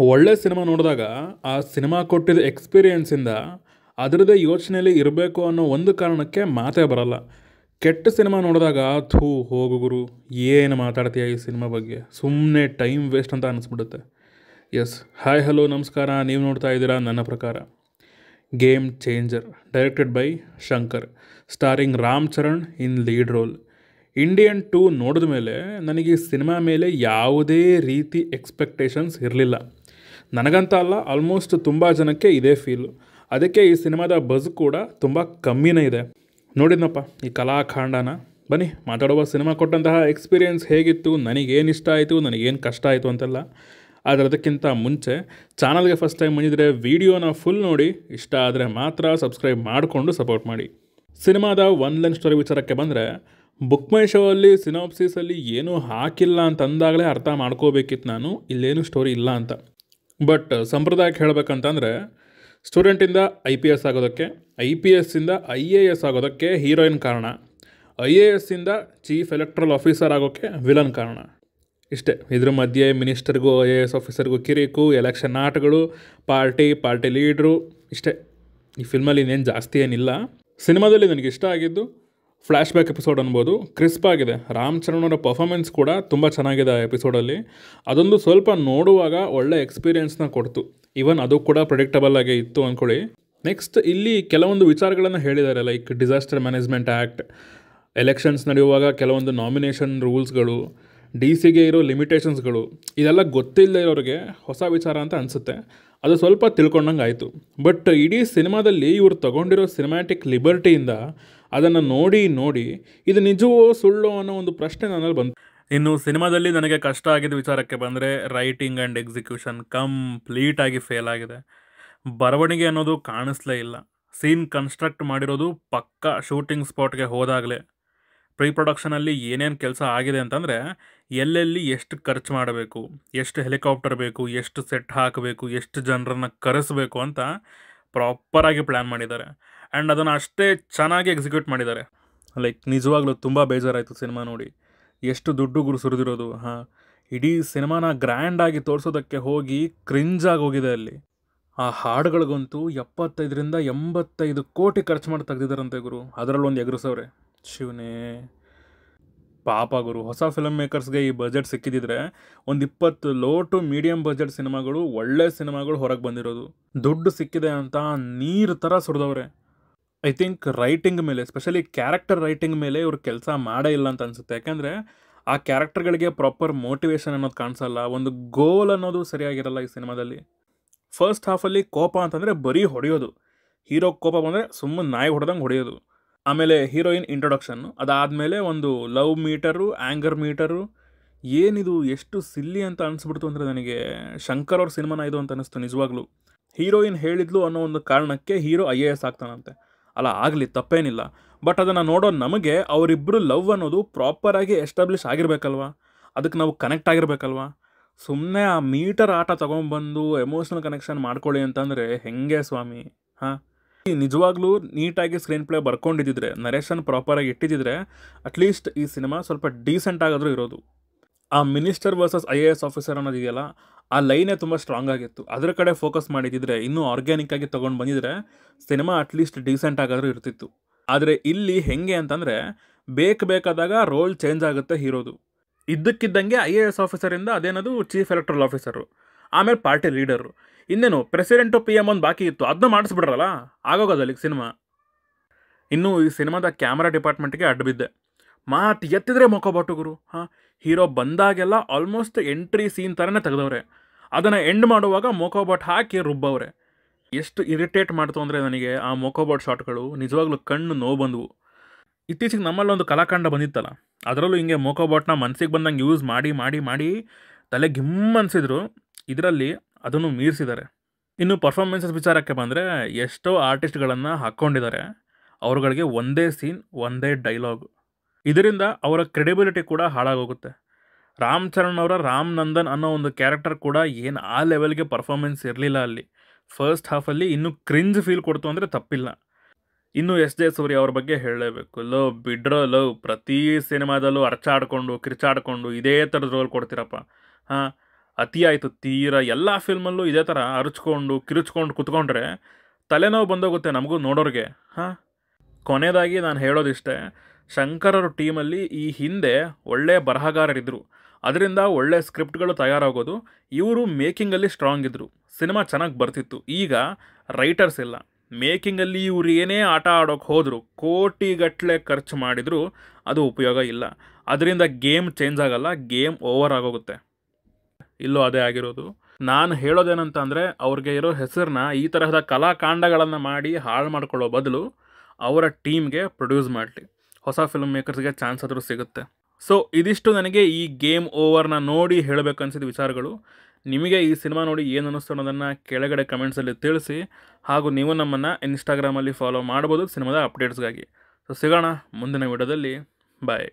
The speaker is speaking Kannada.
ಒಳ್ಳೆ ಸಿನಿಮಾ ನೋಡಿದಾಗ ಆ ಸಿನಿಮಾ ಕೊಟ್ಟಿದ್ದ ಎಕ್ಸ್ಪೀರಿಯೆನ್ಸಿಂದ ಅದರದ್ದೇ ಯೋಚನೆಯಲ್ಲಿ ಇರಬೇಕು ಅನ್ನೋ ಒಂದು ಕಾರಣಕ್ಕೆ ಮಾತೇ ಬರಲ್ಲ. ಕೆಟ್ಟ ಸಿನಿಮಾ ನೋಡಿದಾಗ ಥೂ ಹೋಗು ಗುರು, ಏನು ಮಾತಾಡ್ತೀಯ ಈ ಸಿನಿಮಾ ಬಗ್ಗೆ, ಸುಮ್ಮನೆ ಟೈಮ್ ವೇಸ್ಟ್ ಅಂತ ಅನಿಸ್ಬಿಡುತ್ತೆ. ಎಸ್, ಹಾಯ್ ಹಲೋ ನಮಸ್ಕಾರ. ನೀವು ನೋಡ್ತಾ ಇದ್ದೀರಾ ನನ್ನ ಪ್ರಕಾರ. Game changer, directed by Shankar, ಸ್ಟಾರಿಂಗ್ Ram Charan in lead role. Indian 2 ನೋಡಿದ ಮೇಲೆ ನನಗೆ ಈ ಸಿನಿಮಾ ಮೇಲೆ ಯಾವುದೇ ರೀತಿ ಎಕ್ಸ್ಪೆಕ್ಟೇಷನ್ಸ್ ಇರಲಿಲ್ಲ. ನನಗಂತ ಅಲ್ಲ, ಆಲ್ಮೋಸ್ಟ್ ತುಂಬ ಜನಕ್ಕೆ ಇದೇ ಫೀಲು. ಅದಕ್ಕೆ ಈ ಸಿನಿಮಾದ ಬಜ್ ಕೂಡ ತುಂಬ ಕಮ್ಮಿನೇ ಇದೆ. ನೋಡಿದ್ನಪ್ಪ ಈ ಕಲಾಖಂಡನ. ಬನ್ನಿ ಮಾತಾಡುವ. ಸಿನಿಮಾ ಕೊಟ್ಟಂತಹ ಎಕ್ಸ್ಪೀರಿಯೆನ್ಸ್ ಹೇಗಿತ್ತು, ನನಗೇನು ಇಷ್ಟ ಆಯಿತು, ನನಗೇನು ಕಷ್ಟ ಆಯಿತು ಅಂತೆಲ್ಲ. ಆದರೆ ಅದಕ್ಕಿಂತ ಮುಂಚೆ ಚಾನಲ್ಗೆ ಫಸ್ಟ್ ಟೈಮ್ ಬಂದಿದ್ದರೆ ವೀಡಿಯೋನ ಫುಲ್ ನೋಡಿ, ಇಷ್ಟ ಆದರೆ ಮಾತ್ರ ಸಬ್ಸ್ಕ್ರೈಬ್ ಮಾಡಿಕೊಂಡು ಸಪೋರ್ಟ್ ಮಾಡಿ. ಸಿನಿಮಾದ ಒನ್ ಲೈನ್ ಸ್ಟೋರಿ ವಿಚಾರಕ್ಕೆ ಬಂದರೆ, ಬುಕ್ ಮೈ ಶೋ ಅಲ್ಲಿ ಸಿನಾಪ್ಸಿಸಲ್ಲಿ ಏನೂ ಹಾಕಿಲ್ಲ ಅಂತ ಅಂದಾಗಲೇ ಅರ್ಥ ಮಾಡ್ಕೋಬೇಕಿತ್ತು ನಾನು, ಇಲ್ಲೇನು ಸ್ಟೋರಿ ಇಲ್ಲ ಅಂತ. ಬಟ್ ಸಂಪ್ರದಾಯಕ್ಕೆ ಹೇಳಬೇಕಂತಂದರೆ, ಸ್ಟೂಡೆಂಟಿಂದ IPS ಆಗೋದಕ್ಕೆ, IPSಸಿಂದ IAS ಆಗೋದಕ್ಕೆ ಹೀರೋಯಿನ್ ಕಾರಣ, IASಸಿಂದ ಚೀಫ್ ಎಲೆಕ್ಟ್ರಲ್ ಆಫೀಸರ್ ಆಗೋಕ್ಕೆ ವಿಲನ್ ಕಾರಣ. ಇಷ್ಟೇ. ಇದ್ರ ಮಧ್ಯೆ ಮಿನಿಸ್ಟರ್ಗೂ IAS ಆಫೀಸರ್ಗೂ ಕಿರಿಕು, ಎಲೆಕ್ಷನ್ ಆಟಗಳು, ಪಾರ್ಟಿ ಲೀಡ್ರು, ಇಷ್ಟೇ. ಈ ಫಿಲ್ಮಲ್ಲಿ ಇನ್ನೇನು ಜಾಸ್ತಿ ಏನಿಲ್ಲ. ಸಿನಿಮಾದಲ್ಲಿ ನನಗೆ ಇಷ್ಟ ಆಗಿದ್ದು ಫ್ಲ್ಯಾಶ್ ಬ್ಯಾಕ್ ಎಪಿಸೋಡ್ ಅನ್ಬೋದು. ಕ್ರಿಸ್ಪ್ ಆಗಿದೆ. ರಾಮ್ ಚರಣ್ ಅವರ ಪರ್ಫಾರ್ಮೆನ್ಸ್ ಕೂಡ ತುಂಬ ಚೆನ್ನಾಗಿದೆ ಆ ಎಪಿಸೋಡಲ್ಲಿ. ಅದೊಂದು ಸ್ವಲ್ಪ ನೋಡುವಾಗ ಒಳ್ಳೆ ಎಕ್ಸ್ಪೀರಿಯೆನ್ಸ್ನ ಕೊಡ್ತು. ಈವನ್ ಅದು ಕೂಡ ಪ್ರೆಡಿಕ್ಟಬಲ್ ಆಗೇ ಇತ್ತು ಅಂದ್ಕೊಳ್ಳಿ. ನೆಕ್ಸ್ಟ್ ಇಲ್ಲಿ ಕೆಲವೊಂದು ವಿಚಾರಗಳನ್ನು ಹೇಳಿದ್ದಾರೆ, like disaster management act, elections ನಡೆಯುವಾಗ ಕೆಲವೊಂದು ನಾಮಿನೇಷನ್ ರೂಲ್ಸ್ಗಳು, DC-ಗೆ ಇರೋ ಲಿಮಿಟೇಷನ್ಸ್ಗಳು, ಇದೆಲ್ಲ ಗೊತ್ತಿಲ್ಲದೆ ಇರೋರಿಗೆ ಹೊಸ ವಿಚಾರ ಅಂತ ಅನಿಸುತ್ತೆ. ಅದು ಸ್ವಲ್ಪ ತಿಳ್ಕೊಂಡಂಗೆ ಆಯಿತು. ಬಟ್ ಇಡೀ ಸಿನಿಮಾದಲ್ಲಿ ಇವರು ತಗೊಂಡಿರೋ ಸಿನಿಮ್ಯಾಟಿಕ್ ಲಿಬರ್ಟಿಯಿಂದ ಅದನ್ನು ನೋಡಿ ಇದು ನಿಜವೋ ಸುಳ್ಳೋ ಅನ್ನೋ ಒಂದು ಪ್ರಶ್ನೆ ನನ್ನಲ್ಲಿ ಬಂತು. ಇನ್ನು ಸಿನಿಮಾದಲ್ಲಿ ನನಗೆ ಕಷ್ಟ ಆಗಿದ್ದ ವಿಚಾರಕ್ಕೆ ಬಂದರೆ, ರೈಟಿಂಗ್ ಆ್ಯಂಡ್ ಎಕ್ಸಿಕ್ಯೂಷನ್ ಕಂಪ್ಲೀಟಾಗಿ ಫೇಲ್ ಆಗಿದೆ. ಬರವಣಿಗೆ ಅನ್ನೋದು ಕಾಣಿಸ್ಲೇ ಇಲ್ಲ. ಸೀನ್ ಕನ್ಸ್ಟ್ರಕ್ಟ್ ಮಾಡಿರೋದು ಪಕ್ಕಾ ಶೂಟಿಂಗ್ ಸ್ಪಾಟ್ಗೆ ಹೋದಾಗಲೇ. ಪ್ರೀ ಪ್ರೊಡಕ್ಷನಲ್ಲಿ ಏನೇನು ಕೆಲಸ ಆಗಿದೆ ಅಂತಂದರೆ, ಎಲ್ಲೆಲ್ಲಿ ಎಷ್ಟು ಖರ್ಚು ಮಾಡಬೇಕು, ಎಷ್ಟು ಹೆಲಿಕಾಪ್ಟರ್ ಬೇಕು, ಎಷ್ಟು ಸೆಟ್ ಹಾಕಬೇಕು, ಎಷ್ಟು ಜನರನ್ನು ಕರೆಸಬೇಕು ಅಂತ ಪ್ರಾಪರಾಗಿ ಪ್ಲ್ಯಾನ್ ಮಾಡಿದ್ದಾರೆ. ಆ್ಯಂಡ್ ಅದನ್ನು ಅಷ್ಟೇ ಚೆನ್ನಾಗಿ ಎಕ್ಸಿಕ್ಯೂಟ್ ಮಾಡಿದ್ದಾರೆ. ಲೈಕ್ ನಿಜವಾಗ್ಲೂ ತುಂಬ ಬೇಜಾರಾಯಿತು ಸಿನಿಮಾ ನೋಡಿ. ಎಷ್ಟು ದುಡ್ಡು ಸುರಿದಿರೋದು. ಇಡೀ ಸಿನಿಮಾನ ಗ್ರ್ಯಾಂಡಾಗಿ ತೋರಿಸೋದಕ್ಕೆ ಹೋಗಿ ಕ್ರಿಂಜಾಗಿ ಹೋಗಿದೆ ಅಲ್ಲಿ. ಆ ಹಾಡುಗಳಿಗಂತೂ 75 to 85 ಕೋಟಿ ಖರ್ಚು ಮಾಡಿ ತೆಗ್ದಿದ್ದಾರಂತೆ ಗುರು. ಅದರಲ್ಲಿ ಒಂದು ಎಗರಿಸವ್ರೆ. ಶಿವನೇ ಪಾಪ ಗುರು. ಹೊಸ ಫಿಲಮ್ ಮೇಕರ್ಸ್ಗೆ ಈ ಬಜೆಟ್ ಸಿಕ್ಕಿದ್ರೆ ಒಂದು 20 ಲೋ ಟು ಮೀಡಿಯಮ್ ಬಜೆಟ್ ಸಿನಿಮಾಗಳು, ಒಳ್ಳೆ ಸಿನಿಮಾಗಳು ಹೊರಗೆ ಬಂದಿರೋದು. ದುಡ್ಡು ಸಿಕ್ಕಿದೆ ಅಂತ ನೀರು ಥರ ಸುರಿದವ್ರೆ. ಐ ಥಿಂಕ್ ರೈಟಿಂಗ್ ಮೇಲೆ, ಎಸ್ಪೆಷಲಿ ಕ್ಯಾರೆಕ್ಟರ್ ರೈಟಿಂಗ್ ಮೇಲೆ ಇವ್ರು ಕೆಲಸ ಮಾಡೇ ಇಲ್ಲ ಅಂತ ಅನಿಸುತ್ತೆ. ಯಾಕೆಂದರೆ ಆ ಕ್ಯಾರೆಕ್ಟರ್ಗಳಿಗೆ ಪ್ರಾಪರ್ ಮೋಟಿವೇಶನ್ ಅನ್ನೋದು ಕಾಣಿಸಲ್ಲ, ಒಂದು ಗೋಲ್ ಅನ್ನೋದು ಸರಿಯಾಗಿರಲ್ಲ ಈ ಸಿನಿಮಾದಲ್ಲಿ. ಫಸ್ಟ್ ಹಾಫಲ್ಲಿ ಕೋಪ ಅಂತಂದರೆ ಬರೀ ಹೊಡೆಯೋದು. ಹೀರೋ ಕೋಪ ಬಂದರೆ ಸುಮ್ಮನೆ ನಾಯಿ ಹೊಡೆದಂಗೆ ಹೊಡೆಯೋದು. ಆಮೇಲೆ ಹೀರೋಯಿನ್ ಇಂಟ್ರೊಡಕ್ಷನ್ನು, ಅದಾದಮೇಲೆ ಒಂದು ಲವ್ ಮೀಟರು, ಆ್ಯಂಗರ್ ಮೀಟರು. ಏನಿದು ಎಷ್ಟು ಸಿಲ್ಲಿ ಅಂತ ಅನಿಸ್ಬಿಡ್ತು ಅಂದರೆ ನನಗೆ ಶಂಕರ್ ಅವ್ರ ಸಿನಿಮಾನ ಇದು ಅಂತ ಅನ್ನಿಸ್ತು ನಿಜವಾಗ್ಲೂ. ಹೀರೋಯಿನ್ ಹೇಳಿದ್ಲು ಅನ್ನೋ ಒಂದು ಕಾರಣಕ್ಕೆ ಹೀರೋ IAS ಆಗ್ತಾನಂತೆ. ಅಲ್ಲ, ಆಗಲಿ, ತಪ್ಪೇನಿಲ್ಲ. ಬಟ್ ಅದನ್ನು ನೋಡೋ ನಮಗೆ ಅವರಿಬ್ಬರು ಲವ್ ಅನ್ನೋದು ಪ್ರಾಪರಾಗಿ ಎಸ್ಟಾಬ್ಲಿಷ್ ಆಗಿರಬೇಕಲ್ವ, ಅದಕ್ಕೆ ನಾವು ಕನೆಕ್ಟ್ ಆಗಿರಬೇಕಲ್ವ. ಸುಮ್ಮನೆ ಆ ಮೀಟರ್ ಆಟ ತೊಗೊಂಬಂದು ಎಮೋಷ್ನಲ್ ಕನೆಕ್ಷನ್ ಮಾಡ್ಕೊಳ್ಳಿ ಅಂತಂದರೆ ಹೆಂಗೆ ಸ್ವಾಮಿ? ನಿಜವಾಗ್ಲೂ ನೀಟಾಗಿ ಸ್ಕ್ರೀನ್ ಪ್ಲೇ ಬರ್ಕೊಂಡಿದ್ದಿದ್ರೆ, ನರೇಷನ್ ಪ್ರಾಪರಾಗಿ ಇಟ್ಟಿದ್ದಿದ್ರೆ ಅಟ್ಲೀಸ್ಟ್ ಈ ಸಿನಿಮಾ ಸ್ವಲ್ಪ ಡೀಸೆಂಟ್ ಆಗಾದರೂ ಇರೋದು. ಆ ಮಿನಿಸ್ಟರ್ ವರ್ಸಸ್ IAS ಆಫೀಸರ್ ಅನ್ನೋದಿದೆಯಲ್ಲ, ಆ ಲೈನೇ ತುಂಬ ಸ್ಟ್ರಾಂಗ್ ಆಗಿತ್ತು. ಅದರ ಕಡೆ ಫೋಕಸ್ ಮಾಡಿದ್ದಿದ್ರೆ, ಇನ್ನೂ ಆರ್ಗ್ಯಾನಿಕ್ಕಾಗಿ ತೊಗೊಂಡು ಬಂದಿದ್ರೆ ಸಿನಿಮಾ ಅಟ್ಲೀಸ್ಟ್ ಡೀಸೆಂಟ್ ಆಗಾದರೂ ಇರ್ತಿತ್ತು. ಆದರೆ ಇಲ್ಲಿ ಹೆಂಗೆ ಅಂತಂದರೆ, ಬೇಕಾದಾಗ ರೋಲ್ ಚೇಂಜ್ ಆಗುತ್ತೆ ಹೀರೋದು. ಇದ್ದಕ್ಕಿದ್ದಂಗೆ IAS ಆಫೀಸರಿಂದ ಅದೇನದು ಚೀಫ್ ಎಲೆಕ್ಟ್ರಲ್ ಆಫೀಸರು, ಆಮೇಲೆ ಪಾರ್ಟಿ ಲೀಡರು, ಇನ್ನೇನು ಪ್ರೆಸಿಡೆಂಟು PM ಒಂದು ಬಾಕಿ ಇತ್ತು, ಅದನ್ನ ಮಾಡಿಸ್ಬಿಡ್ರಲ್ಲ, ಆಗೋಗೋದಲ್ಲಿಗೆ ಸಿನಿಮಾ. ಇನ್ನು ಈ ಸಿನಿಮಾದ ಕ್ಯಾಮ್ರಾ ಡಿಪಾರ್ಟ್ಮೆಂಟ್ಗೆ ಅಡ್ಡ ಬಿದ್ದೆ. ಮಾತು ಎತ್ತಿದ್ರೆ ಮೊಕೋಬಾಟು ಗುರು. ಹೀರೋ ಬಂದಾಗೆಲ್ಲ ಆಲ್ಮೋಸ್ಟ್ ಎಂಟ್ರಿ ಸೀನ್ ಥರನೇ ತೆಗೆದವ್ರೆ. ಅದನ್ನು ಎಂಡ್ ಮಾಡುವಾಗ ಮೊಕೋಬಾಟ್ ಹಾಕಿ ರುಬ್ಬವ್ರೆ. ಎಷ್ಟು ಇರಿಟೇಟ್ ಮಾಡ್ತು ಅಂದರೆ ನನಗೆ ಆ ಮೊಕೋಬಾಟ್ ಶಾಟ್ಗಳು. ನಿಜವಾಗ್ಲೂ ಕಣ್ಣು ನೋವು ಬಂದವು. ಇತ್ತೀಚೆಗೆ ನಮ್ಮಲ್ಲೊಂದು ಕಲಾಖಂಡ ಬಂದಿತ್ತಲ್ಲ, ಅದರಲ್ಲೂ ಹಿಂಗೆ ಮೊಕೋಬಾಟ್ನ ಮನಸ್ಸಿಗೆ ಬಂದಂಗೆ ಯೂಸ್ ಮಾಡಿ ತಲೆ ಗಿಮ್ ಅನಿಸಿದ್ರು. ಇದರಲ್ಲಿ ಅದನ್ನು ಮೀರಿಸಿದ್ದಾರೆ. ಇನ್ನು ಪರ್ಫಾರ್ಮೆನ್ಸಸ್ ವಿಚಾರಕ್ಕೆ ಬಂದರೆ, ಎಷ್ಟೋ ಆರ್ಟಿಸ್ಟ್ಗಳನ್ನು ಹಾಕ್ಕೊಂಡಿದ್ದಾರೆ. ಅವ್ರುಗಳಿಗೆ ಒಂದೇ ಸೀನ್, ಒಂದೇ ಡೈಲಾಗ್. ಇದರಿಂದ ಅವರ ಕ್ರೆಡಿಬಿಲಿಟಿ ಕೂಡ ಹಾಳಾಗೋಗುತ್ತೆ. ರಾಮ್ ಚರಣ್ ಅವರ ರಾಮ್ ನಂದನ್ ಅನ್ನೋ ಒಂದು ಕ್ಯಾರೆಕ್ಟರ್ ಕೂಡ ಏನು ಆ ಲೆವೆಲ್ಗೆ ಪರ್ಫಾರ್ಮೆನ್ಸ್ ಇರಲಿಲ್ಲ ಅಲ್ಲಿ. ಫಸ್ಟ್ ಹಾಫಲ್ಲಿ ಇನ್ನೂ ಕ್ರಿಂಜ್ ಫೀಲ್ ಕೊಡ್ತು ಅಂದರೆ ತಪ್ಪಿಲ್ಲ. ಇನ್ನು S.J. ಸೂರ್ಯ ಅವ್ರ ಬಗ್ಗೆ ಹೇಳಲೇಬೇಕು. ಪ್ರತಿ ಸಿನಿಮಾದಲ್ಲೂ ಅರ್ಚಾಡ್ಕೊಂಡು ಕಿರ್ಚಾಡ್ಕೊಂಡು ಇದೇ ಥರದ ರೋಲ್ ಕೊಡ್ತೀರಪ್ಪ. ಅತಿಯಾಯಿತು ತೀರಾ. ಎಲ್ಲ ಫಿಲ್ಮಲ್ಲೂ ಇದೇ ಥರ ಅರಚ್ಕೊಂಡು ಕಿರುಚ್ಕೊಂಡು ಕುತ್ಕೊಂಡ್ರೆ ತಲೆನೋವು ಬಂದೋಗುತ್ತೆ ನಮಗೂ ನೋಡೋರಿಗೆ. ಹಾಂ, ಕೊನೆಯದಾಗಿ ನಾನು ಹೇಳೋದಿಷ್ಟೇ, ಶಂಕರರ ಟೀಮಲ್ಲಿ ಈ ಹಿಂದೆ ಒಳ್ಳೆಯ ಬರಹಗಾರರಿದ್ದರು, ಅದರಿಂದ ಒಳ್ಳೆ ಸ್ಕ್ರಿಪ್ಟ್ಗಳು ತಯಾರಾಗೋದು. ಇವರು ಮೇಕಿಂಗಲ್ಲಿ ಸ್ಟ್ರಾಂಗ್ ಇದ್ದರು, ಸಿನಿಮಾ ಚೆನ್ನಾಗಿ ಬರ್ತಿತ್ತು. ಈಗ ರೈಟರ್ಸ್ ಇಲ್ಲ, ಮೇಕಿಂಗಲ್ಲಿ ಇವ್ರು ಏನೇ ಆಟ ಆಡೋಕ್ಕೆ ಹೋದರು, ಕೋಟಿಗಟ್ಟಲೆ ಖರ್ಚು ಮಾಡಿದರೂ ಅದು ಉಪಯೋಗ ಇಲ್ಲ. ಅದರಿಂದ ಗೇಮ್ ಚೇಂಜ್ ಆಗಲ್ಲ, ಗೇಮ್ ಓವರ್ ಆಗೋಗುತ್ತೆ. ಇಲ್ಲೂ ಅದೇ ಆಗಿರೋದು. ನಾನು ಹೇಳೋದೇನಂತ ಅಂದರೆ, ಅವ್ರಿಗೆ ಇರೋ ಹೆಸರನ್ನ ಈ ತರಹದ ಕಲಾಕಾಂಡಗಳನ್ನು ಮಾಡಿ ಹಾಳು ಮಾಡ್ಕೊಳ್ಳೋ ಬದಲು ಅವರ ಟೀಮ್ಗೆ ಪ್ರೊಡ್ಯೂಸ್ ಮಾಡಲಿ, ಹೊಸ ಫಿಲ್ಮ್ ಮೇಕರ್ಸ್ಗೆ ಚಾನ್ಸ್ ಆದರೂ ಸಿಗುತ್ತೆ. ಸೊ ಇದಿಷ್ಟು ನನಗೆ ಈ ಗೇಮ್ ಓವರ್ನ ನೋಡಿ ಹೇಳಬೇಕನ್ಸಿದ ವಿಚಾರಗಳು. ನಿಮಗೆ ಈ ಸಿನಿಮಾ ನೋಡಿ ಏನು ಅನ್ನಿಸ್ತು ಅನ್ನೋದನ್ನು ಕೆಳಗಡೆ ಕಮೆಂಟ್ಸಲ್ಲಿ ತಿಳಿಸಿ. ಹಾಗೂ ನೀವು ನಮ್ಮನ್ನು ಇನ್ಸ್ಟಾಗ್ರಾಮಲ್ಲಿ ಫಾಲೋ ಮಾಡ್ಬೋದು ಸಿನಿಮಾದ ಅಪ್ಡೇಟ್ಸ್ಗಾಗಿ. ಸೊ ಸಿಗೋಣ ಮುಂದಿನ ವಿಡಿಯೋದಲ್ಲಿ. ಬಾಯ್.